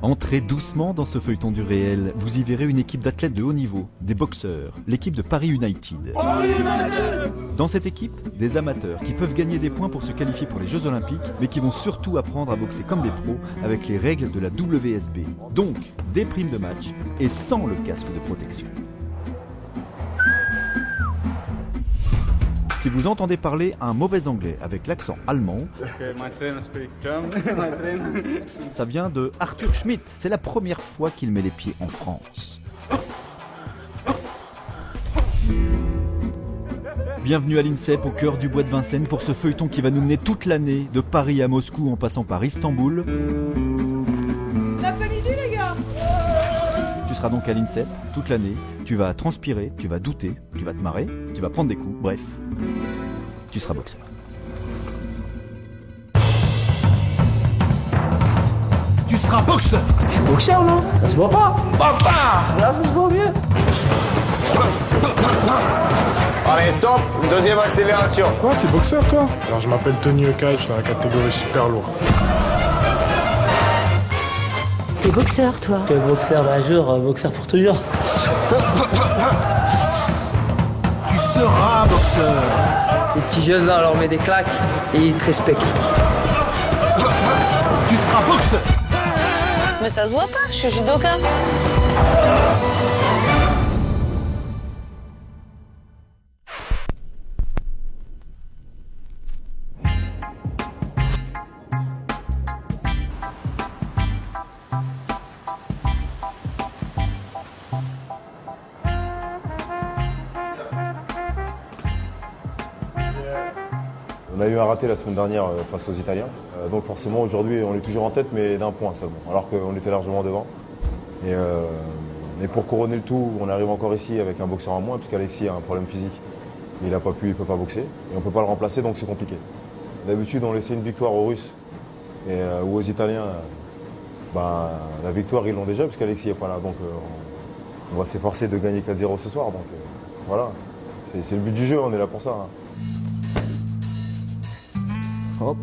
Entrez doucement dans ce feuilleton du réel. Vous y verrez une équipe d'athlètes de haut niveau, des boxeurs, l'équipe de Paris United. Dans cette équipe, des amateurs qui peuvent gagner des points pour se qualifier pour les Jeux Olympiques, mais qui vont surtout apprendre à boxer comme des pros avec les règles de la WSB. Donc, des primes de match et sans le casque de protection. Si vous entendez parler un mauvais anglais avec l'accent allemand, ça vient de Arthur Schmidt. C'est la première fois qu'il met les pieds en France. Bienvenue à l'INSEP, au cœur du bois de Vincennes, pour ce feuilleton qui va nous mener toute l'année, de Paris à Moscou en passant par Istanbul. L'après-midi, les gars! Tu seras donc à l'INSEP toute l'année, tu vas transpirer, tu vas douter, tu vas te marrer, tu vas prendre des coups, bref, tu seras boxeur. Tu seras boxeur! Je suis boxeur, non? Ça se voit pas! Papa! Là, ça se voit mieux! Allez, top! Deuxième accélération. Quoi, t'es boxeur, toi? Alors, je m'appelle Tony Okage, dans la catégorie super lourd. T'es boxeur, toi? Quel boxeur d'un jour, boxeur pour toujours. Tu seras boxeur! Les petits jeunes, là, on leur met des claques et ils te respectent. Tu seras boxeur! Mais ça se voit pas, je suis judoka. On a eu un raté la semaine dernière face aux Italiens, donc forcément aujourd'hui on est toujours en tête mais d'un point seulement, alors qu'on était largement devant. Et pour couronner le tout, on arrive encore ici avec un boxeur en moins, puisqu'Alexis a un problème physique. Il n'a pas pu, il ne peut pas boxer, et on ne peut pas le remplacer, donc c'est compliqué. D'habitude on laissait une victoire aux Russes ou aux Italiens, la victoire ils l'ont déjà, puisqu'Alexis n'est pas là, donc on va s'efforcer de gagner 4-0 ce soir, donc voilà, c'est le but du jeu, on est là pour ça. Hein. Hop,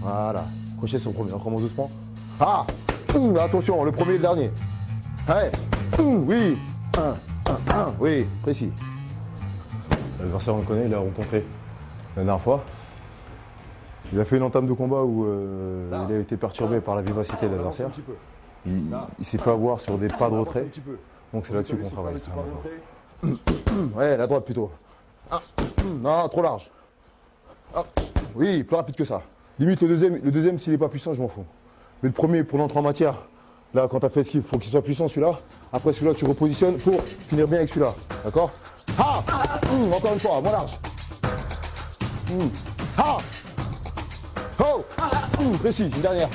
voilà, crochet sur le premier, on commence doucement. Ah, attention, le premier et le dernier. Allez, oui, oui, précis. L'adversaire, on le connaît, il l'a rencontré la dernière fois. Il a fait une entame de combat où il a été perturbé par la vivacité de l'adversaire. Il s'est fait avoir sur des pas de retrait, donc c'est là-dessus qu'on travaille. Ouais, la droite plutôt. Non, trop large. Oui, plus rapide que ça. Limite le deuxième s'il n'est pas puissant, je m'en fous. Mais le premier, pour l'entrée en matière, là, quand tu as fait esquive, il faut qu'il soit puissant celui-là. Après celui-là, tu repositionnes pour finir bien avec celui-là. D'accord? Encore une fois, moins large. Précis, une dernière.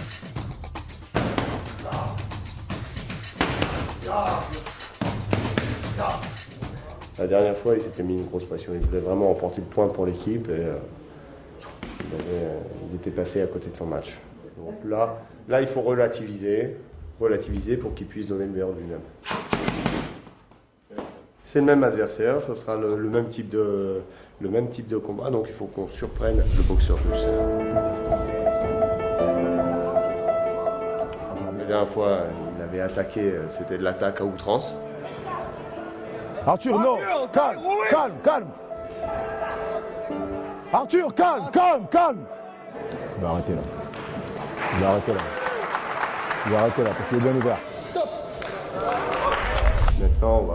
La dernière fois, il s'était mis une grosse pression. Il voulait vraiment remporter le point pour l'équipe et il était passé à côté de son match. Donc là, il faut relativiser pour qu'il puisse donner le meilleur de lui-même. C'est le même adversaire, ça sera le même type de combat, donc il faut qu'on surprenne le boxeur russe. La dernière fois, il avait attaqué, c'était de l'attaque à outrance. Arthur, non, calme. Arthur, calme. Il va arrêter là. Il va arrêter là, parce qu'il est bien ouvert. Stop. Maintenant,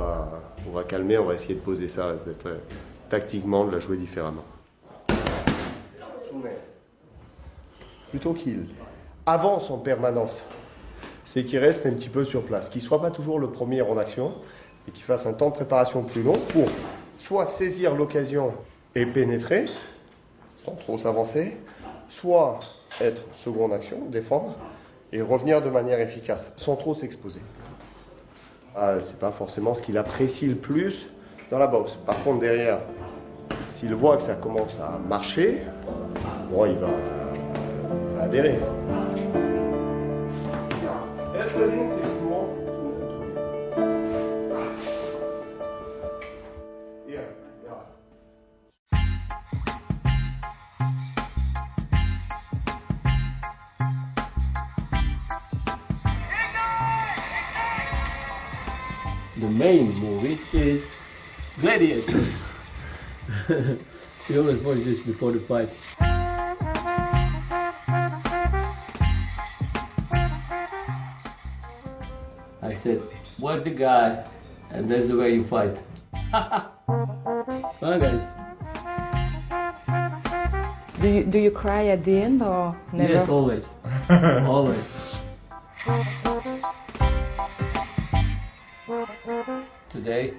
on va calmer, on va essayer de poser ça, d'être tactiquement, de la jouer différemment. Plutôt qu'il avance en permanence, c'est qu'il reste un petit peu sur place, qu'il ne soit pas toujours le premier en action, et qu'il fasse un temps de préparation plus long pour soit saisir l'occasion et pénétrer, sans trop s'avancer, soit être seconde action, défendre, et revenir de manière efficace, sans trop s'exposer. C'est pas forcément ce qu'il apprécie le plus dans la boxe. Par contre, derrière, s'il voit que ça commence à marcher, bon, il va adhérer. Wrestling, c'est souvent the main movie is Gladiator. We always watch this before the fight. I said, watch the guys, and that's the way you fight. Huh, guys? Do you cry at the end or never? Yes, always. Always. Today,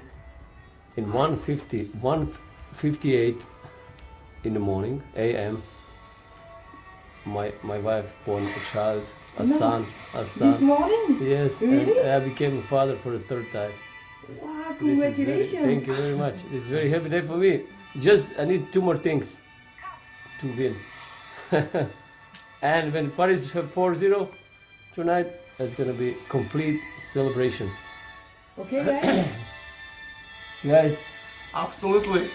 in 1:58 in the morning, a.m., my wife born a child, a son. This morning? Yes, Really? and I became a father for the third time. Wow, This is thank you very much. This is a very happy day for me. Just, I need 2 more things to win. And when Paris 4-0 tonight, it's going to be complete celebration. Okay, guys? Guys, Absolutely.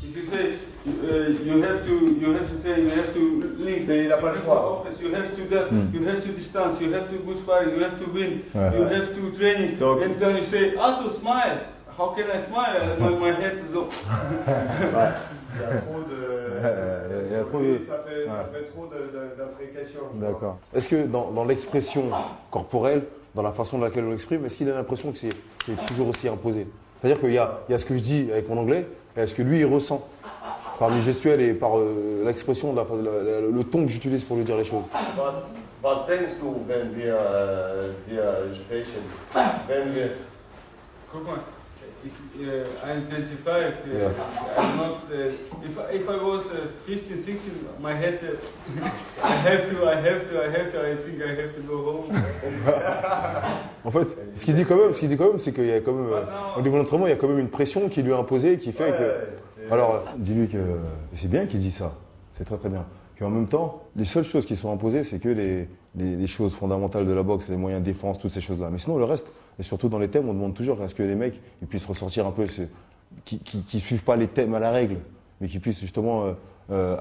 If you say you have to train, you have to link, Il n'a pas le choix. offense, you have to that, you have to distance, you have to good sparring, you have to win, you have to training, Donc- and then you say, to smile. How can I smile? My head is up. Il y a trop de. Il y a trop de- Ça fait trop d'imprécations. D'accord. Est-ce que dans l'expression corporelle, dans la façon dans laquelle on l'exprime, est-ce qu'il a l'impression que c'est toujours aussi imposé? C'est-à-dire qu'il y a ce que je dis avec mon anglais et ce que lui il ressent par mes gestuels et par l'expression, le ton que j'utilise pour lui dire les choses. Was denkst du, wenn wir sprechen? Wenn wir. Guck mal, I'm 25. Yeah. I'm not. If I was 15, 16, my head. I have to. I think I have to go home. En fait, ce qu'il dit quand même, c'est qu'il y a quand même, au niveau de l'entraînement, il y a quand même une pression qui lui est imposée, qui fait que. Alors, dis-lui que c'est bien qu'il dit ça, c'est très très bien. Qu'en même temps, les seules choses qui sont imposées, c'est que les choses fondamentales de la boxe, les moyens de défense, toutes ces choses-là. Mais sinon, le reste, et surtout dans les thèmes, on demande toujours à ce que les mecs ils puissent ressortir un peu, qui suivent pas les thèmes à la règle, mais qui puissent justement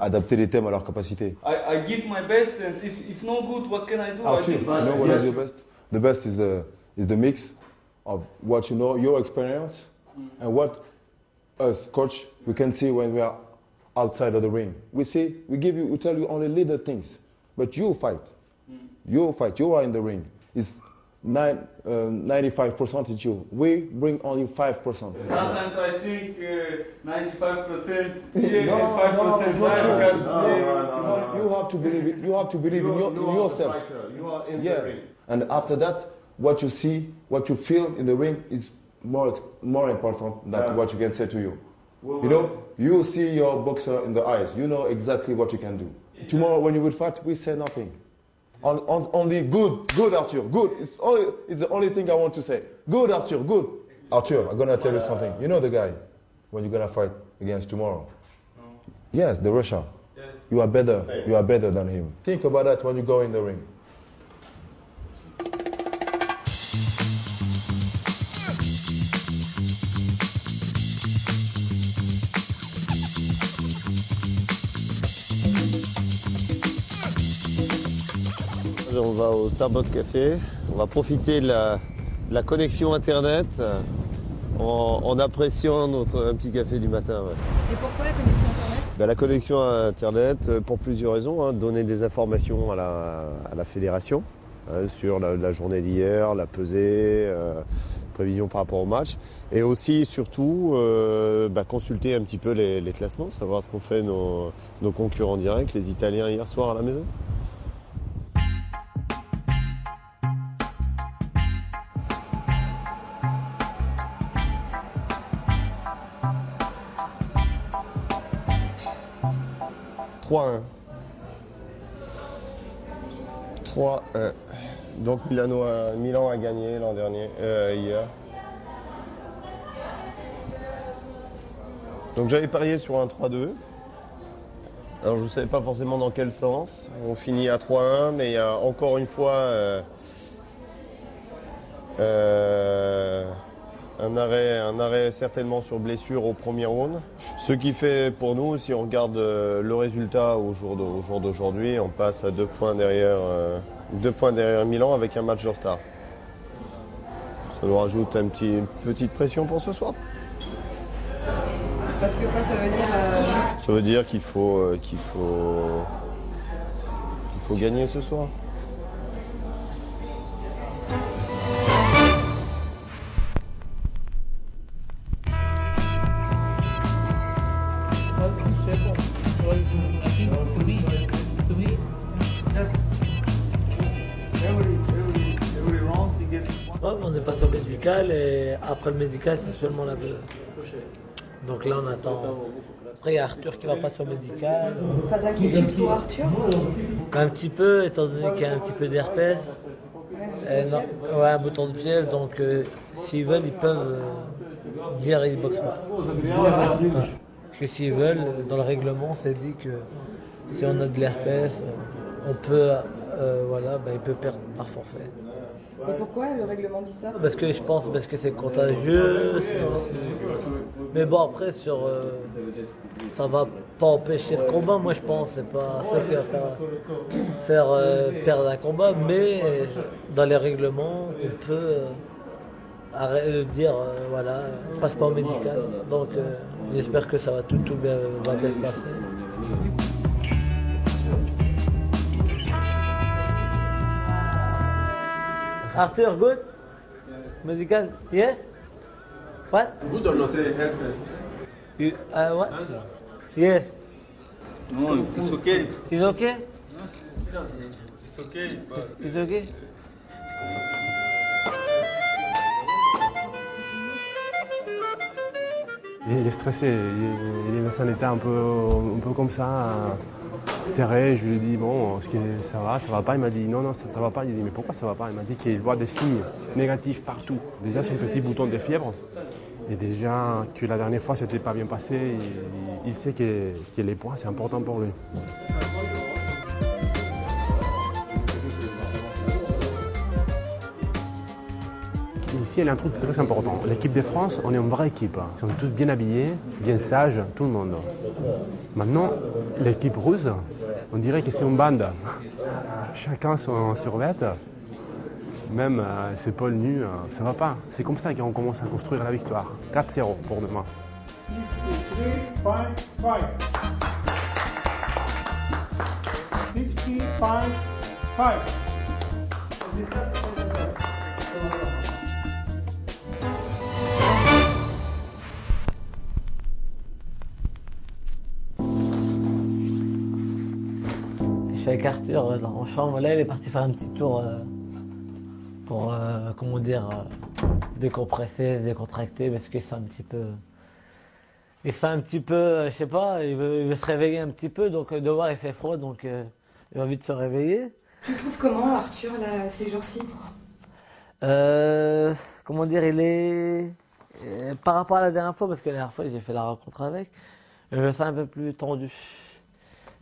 adapter les thèmes à leur capacité. I give my best, and if no good, what can I do? Arthur, I you give my know what is the best? The best is the mix of what you know, your experience, and what us, coach, we can see when we are outside of the ring. We tell you only little things, but you fight. You fight. You are in the ring. It's 95% it's you. We bring only 5%. Sometimes I think 95% here No, and 5% no, it's not there true. because You have to believe it. You have to believe in yourself. You are in Yeah. the ring. And after that, what you see, what you feel in the ring is more important than what you can say to you. You know, you see your boxer in the eyes. You know exactly what you can do. Tomorrow when you will fight, we say nothing. Only good Arthur, good. It's the only thing I want to say. Good Arthur, good. Arthur, I'm gonna tell you something. You know the guy when you're gonna fight against tomorrow? Yes, the Russia. Yes. You are better. You are better than him. Think about that when you go in the ring. On va au Starbucks Café, on va profiter de la connexion internet en appréciant un petit café du matin. Ouais. Et pourquoi la connexion internet? La connexion internet pour plusieurs raisons, hein. Donner des informations à la fédération sur la journée d'hier, la pesée, prévision par rapport au match, et aussi surtout consulter un petit peu les classements, savoir ce qu'ont fait nos concurrents directs, les Italiens hier soir à la maison. « 3-1. Donc Milan a gagné l'an dernier, hier. Donc j'avais parié sur un 3-2. Alors je ne savais pas forcément dans quel sens. On finit à 3-1, mais il y a encore une fois Un arrêt certainement sur blessure au premier round. Ce qui fait pour nous, si on regarde le résultat au jour d'aujourd'hui, on passe à 2 points derrière Milan avec un match de retard. Ça nous rajoute une petite pression pour ce soir. Parce que quoi, ça veut dire Ça veut dire qu'il faut gagner ce soir. On est passé au médical et après le médical, c'est seulement la bleu. Donc là, on attend. Après, il y a Arthur qui va passer au médical. Pas d'inquiétude pour Arthur? Un petit peu, étant donné qu'il y a un petit peu d'herpès. Non, ouais, un bouton de fièvre. Donc, s'ils veulent, ils peuvent dire qu'ils ne boxent pas. Ouais. Parce que s'ils veulent, dans le règlement, c'est dit que si on a de l'herpès, on peut, il peut perdre par forfait. Et pourquoi le règlement dit ça? Parce que je pense que c'est contagieux. Mais bon, après, ça va pas empêcher le combat. Moi, je pense c'est pas ça qui va faire perdre un combat. Mais dans les règlements, on peut dire passe pas au médical. Donc, j'espère que ça va tout bien se passer. Arthur, good? Medical? Yes? What? Good or not? Say herpes. You, what? Yes. No, it's okay. It's okay? It's okay. But It's okay? Il est stressé, il est dans un état un peu comme ça, serré. Je lui ai dit, bon, ça va pas. Il m'a dit, non, ça va pas. Il dit, mais pourquoi ça va pas? Il m'a dit qu'il voit des signes négatifs partout. Déjà, son petit bouton de fièvre. Et déjà, que la dernière fois, c'était pas bien passé. Il sait que les points, c'est important pour lui. Ici, il y a un truc très important. L'équipe de France, on est une vraie équipe. Ils sont tous bien habillés, bien sages, tout le monde. Maintenant, l'équipe russe, on dirait que c'est une bande. Chacun son survêt, même ses épaules nues, ça va pas. C'est comme ça qu'on commence à construire la victoire. 4-0 pour demain. 55. Je suis avec Arthur en chambre. Là, il est parti faire un petit tour pour, décompresser, se décontracter, parce qu'il sent un petit peu... Il sent un petit peu, je sais pas, il veut se réveiller un petit peu, donc dehors il fait froid, donc il a envie de se réveiller. Tu le trouves comment, Arthur, là, ces jours-ci? Il est... par rapport à la dernière fois, parce que la dernière fois j'ai fait la rencontre avec, je le sens un peu plus tendu.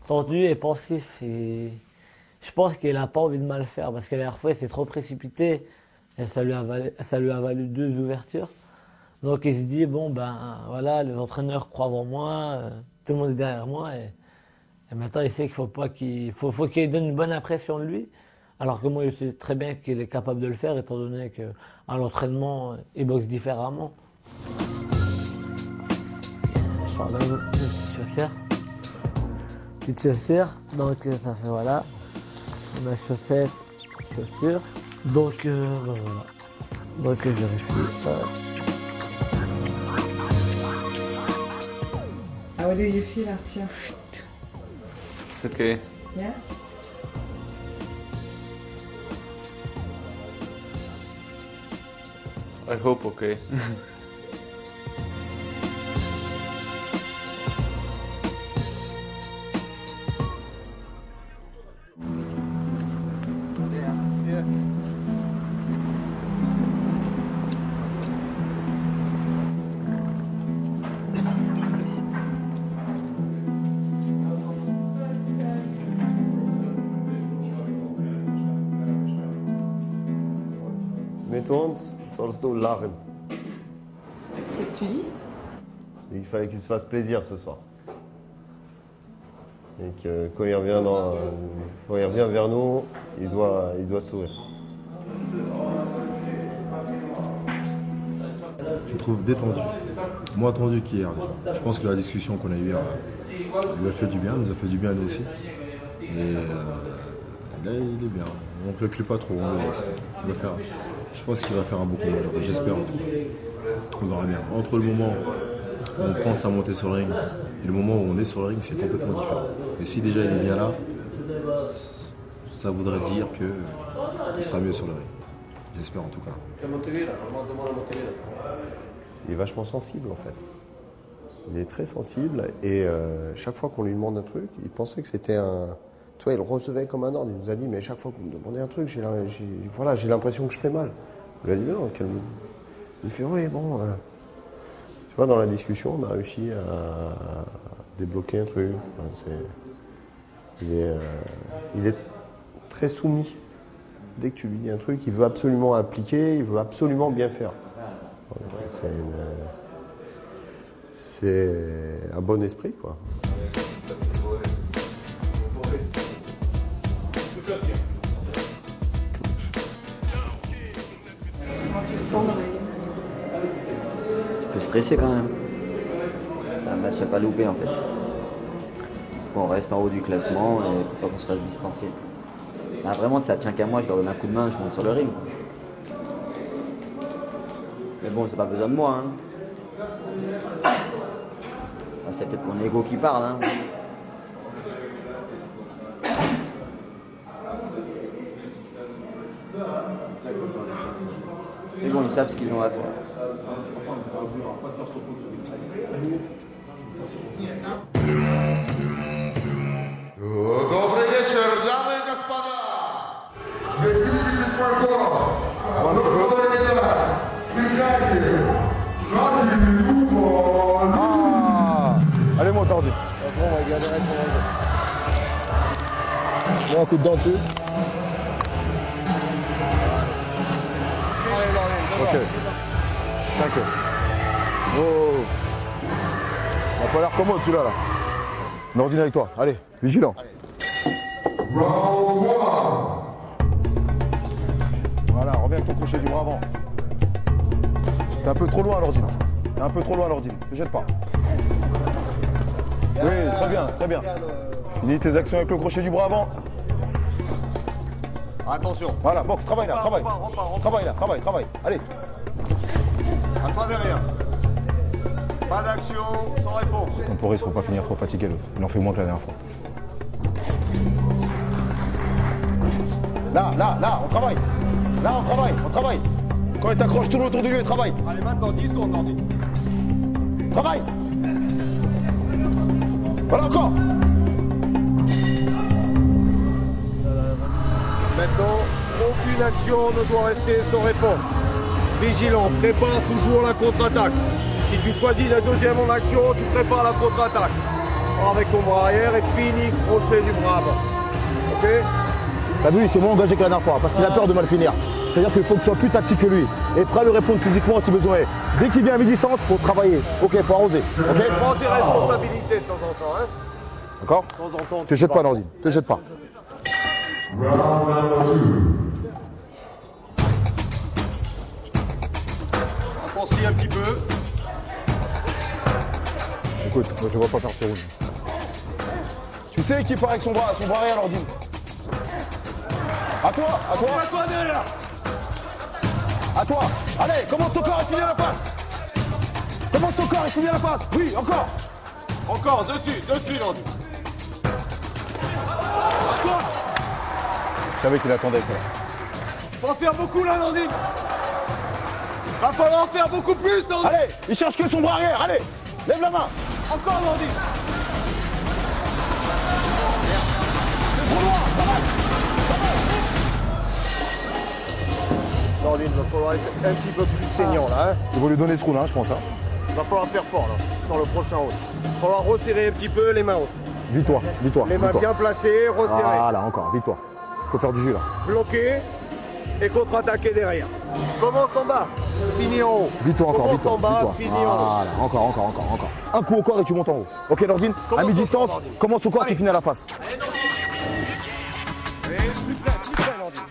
Tendu et pensif. Et je pense qu'il n'a pas envie de mal faire, parce que la dernière fois il s'est trop précipité, et ça lui a valu 2 ouvertures. Donc il se dit, bon ben voilà, les entraîneurs croient en moi, tout le monde est derrière moi, et maintenant il sait qu'il faut qu'il donne une bonne impression de lui, alors que moi je sais très bien qu'il est capable de le faire, étant donné qu'à l'entraînement il boxe différemment. Je sors là une petite chaussure, donc ça fait voilà, on a chaussettes, chaussures, donc voilà, donc je vérifie. How do you feel, Arthur? it's okay. Yeah? I hope okay. Mit uns sollst du lachen. Qu'est-ce que tu dis? Il fallait qu'il se fasse plaisir ce soir. Et que quand il revient vers nous, il doit sourire. Je le trouve détendu, moins tendu qu'hier déjà. Je pense que la discussion qu'on a eue hier lui a fait du bien, nous a fait du bien à nous aussi. Et là, il est bien. On ne le recule pas trop, on le laisse. Je pense qu'il va faire un bon combat aujourd'hui, j'espère en tout cas. On verra bien. Entre le moment où on pense à monter sur le ring et le moment où on est sur le ring, c'est complètement différent. Et si déjà il est bien là, ça voudrait dire qu'il sera mieux sur le ring. J'espère en tout cas. Il est vachement sensible en fait. Il est très sensible et chaque fois qu'on lui demande un truc, il pensait que c'était un... Tu vois, il le recevait comme un ordre. Il nous a dit, mais chaque fois que vous me demandez un truc, j'ai l'impression que je fais mal. Il a dit, mais non, calme-vous. Il fait, oui, bon... Tu vois, dans la discussion, on a réussi à débloquer un truc. Enfin, il est très soumis. Dès que tu lui dis un truc, il veut absolument appliquer, il veut absolument bien faire. C'est un bon esprit, quoi. Tu peux stresser quand même. C'est un match à pas louper en fait. On reste en haut du classement et il faut pas qu'on se fasse distancier. Bah, vraiment, si ça tient qu'à moi, je leur donne un coup de main, je monte sur le ring. Mais bon, c'est pas besoin de moi. Hein. C'est peut-être mon ego qui parle. Hein. Mais bon, ils savent ce qu'ils ont à faire. Добрый вечер, дамы и господа! 2000 парков! Allez, monte, ordi. Bon, on va galérer pour manger. Bon, un coup de dent dessus. Allez, ok. T'inquiète. Oh. On n'a pas l'air commode celui-là, là. Nordine avec toi. Allez, vigilant. Round 1. Voilà, reviens avec ton crochet du bras avant. T'es un peu trop loin, Nordine. T'es un peu trop loin, Nordine. Ne jette pas. Oui, très bien, très bien. Finis tes actions avec le crochet du bras avant. Attention. Voilà, boxe, travaille là, travaille. Travaille là, travaille. Allez. À toi derrière. Pas d'action, sans réponse. Temporis, faut pas finir trop fatigué l'autre. Il en fait moins que la dernière fois. Là, on travaille. Là, on travaille. Quand il t'accroche, tourne autour de lui et travaille. Allez, maintenant, 10 secondes, Nordi. Travaille. Voilà, encore. Maintenant, aucune action ne doit rester sans réponse. Vigilant, prépare toujours la contre-attaque. Si tu choisis la deuxième en action, tu prépares la contre-attaque. Avec ton bras arrière et finis crochet du bras avant. Ok? T'as vu, il s'est moins engagé que la dernière fois parce qu'il a peur de mal finir. C'est-à-dire qu'il faut que tu sois plus tactique que lui et prêt à lui répondre physiquement si besoin est. Dès qu'il vient à mi-distance, il faut travailler. Ok, faut arroser. Ok? Prends tes responsabilités de temps en temps. Hein? D'accord? De temps en temps. Te jette pas, Nordine. Te jette pas. Raccourcis un petit peu. Écoute, moi je ne vois pas faire ce rouge. Tu sais qui part avec son bras arrière, Nordine. À toi. À toi derrière. À toi. Allez, commence ton corps et finis à la face. Commence ton corps et finis à la face. Oui, encore. Encore, dessus, Nordine. À toi. Je savais qu'il attendait ça. Faut en faire beaucoup là, Nordine. Va falloir en faire beaucoup plus, Nordine. Allez, il cherche que son bras arrière. Allez, lève la main. Encore, Nordine. C'est trop loin. Nordine, il va falloir être un petit peu plus saignant là. Hein. Il va lui donner ce round, hein, je pense. Hein. Il va falloir faire fort là, sur le prochain round. Il va falloir resserrer un petit peu les mains hautes. Vis-toi. Les mains bien placées, resserrées. Voilà, encore, vis-toi. Faut faire du jus là. Bloqué. et contre-attaquer derrière. Commence en bas, finis en haut. Vite-toi encore, Commence vite-toi. en bas, vite-toi. finis en haut. Voilà, encore. Un coup au corps et tu montes en haut. Ok, Nordine, à Commence au mi-distance, corps, Nordine. commence au corps, tu Allez. finis à la face. Et plus près, Nordine.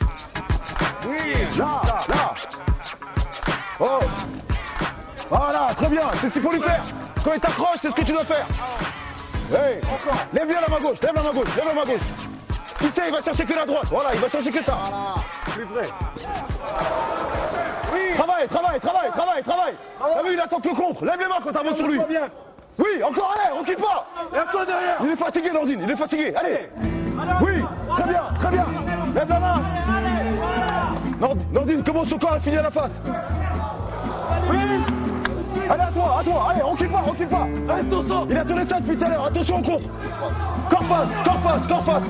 Oui, Là. Oh. Voilà, très bien, c'est ce qu'il faut lui faire. Quand il t'accroche, c'est ce que tu dois faire. Hey, encore. Lève bien la main gauche, lève la main gauche. Tu sais, il va chercher que la droite. Voilà, il va chercher que ça. plus près. Travaille. T'as vu, il attend que le contre. Lève les mains quand t'avances sur lui. Oui, encore, allez, on quitte pas. Lève-toi derrière. Il est fatigué, Nordine, il est fatigué. Allez. Oui, très bien. Lève la main. Nordine, commence au corps et finis à la face. Oui. Allez, à toi. Allez, on quitte pas. Reste au centre. Il a tourné ça depuis tout à l'heure. Attention au contre. Corps face.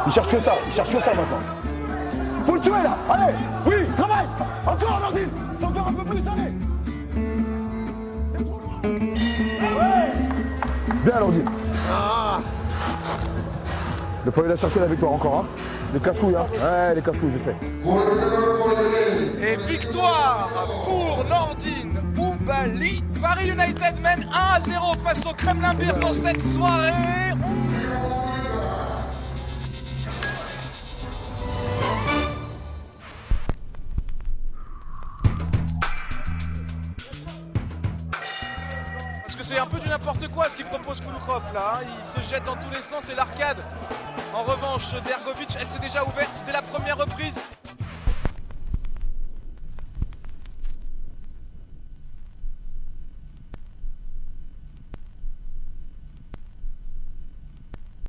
Il cherche que ça maintenant. Faut le tuer là. Allez. Oui, travaille. Encore, Nordine. Faut faire un peu plus, allez. Bien, Nordine. Il faut aller la chercher la victoire encore, hein. Les casse-couilles, hein. Ouais, les casse-couilles, je sais. Et victoire pour Nordine Oubaali. Paris United mène 1-0 face au Kremlin Bears dans cette soirée. Parce que c'est un peu du n'importe quoi ce qu'il propose Kulkrov là. Hein. Il se jette dans tous les sens et l'arcade. En revanche, Dergovic, elle s'est déjà ouverte dès la première reprise.